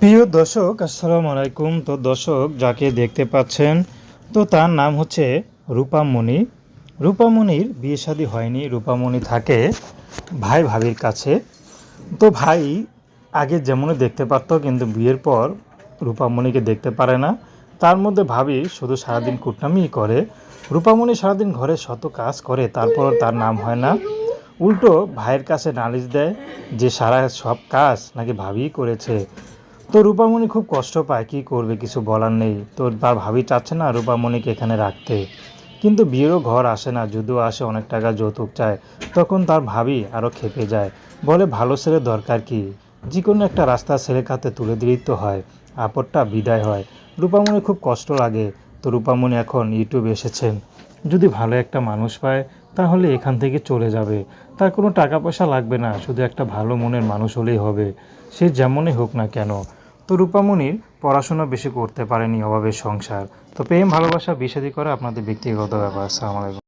প্রিয় দর্শক, আসসালামু আলাইকুম। তো দর্শক, যাকে দেখতে পাচ্ছেন, তো তার নাম হচ্ছে রূপামণি। রূপামণির বিয়ে শাদী হয়নি। রূপামণি থাকে ভাই ভাবির কাছে। তো ভাই আগে যেমনই দেখতে পারতো, কিন্তু বিয়ের পর রূপামণিকে দেখতে পারে না। তার মধ্যে ভাবি শুধু সারাদিন কুটনামিই করে। রূপামণি সারাদিন ঘরে শত কাজ করে, তারপর তার নাম হয় না। উল্টো ভাইয়ের কাছে নালিশ দেয় যে সারা সব কাজ নাকি ভাবিই করেছে। তো রূপামণি খুব কষ্ট পায়, কী করবে, কিছু বলার নেই। তো তার ভাবি চাচ্ছে না রূপামণিকে এখানে রাখতে, কিন্তু বিয়েরও ঘর আসে না। যদিও আসে, অনেক টাকা যৌতুক চায়। তখন তার ভাবি আরও খেপে যায়, বলে ভালো ছেলে দরকার কি, যে কোনো একটা রাস্তা ছেলের হাতে তুলে দিলেই তো হয়, আপদটা বিদায় হয়। রূপামণি খুব কষ্ট লাগে। তো রূপামণি এখন ইউটিউবে এসেছেন, যদি ভালো একটা মানুষ পায় তাহলে এখান থেকে চলে যাবে। তার কোনো টাকা পয়সা লাগবে না, শুধু একটা ভালো মনের মানুষ হলেই হবে, সে যেমনই হোক না কেন। তো রূপামণির পড়াশোনা বেশি করতে পারেনি, অভাবের সংসার। তো প্রেম ভালোবাসা বিয়ে শাদী করা আপনাদের ব্যক্তিগত ব্যাপার। আসসালামু আলাইকুম।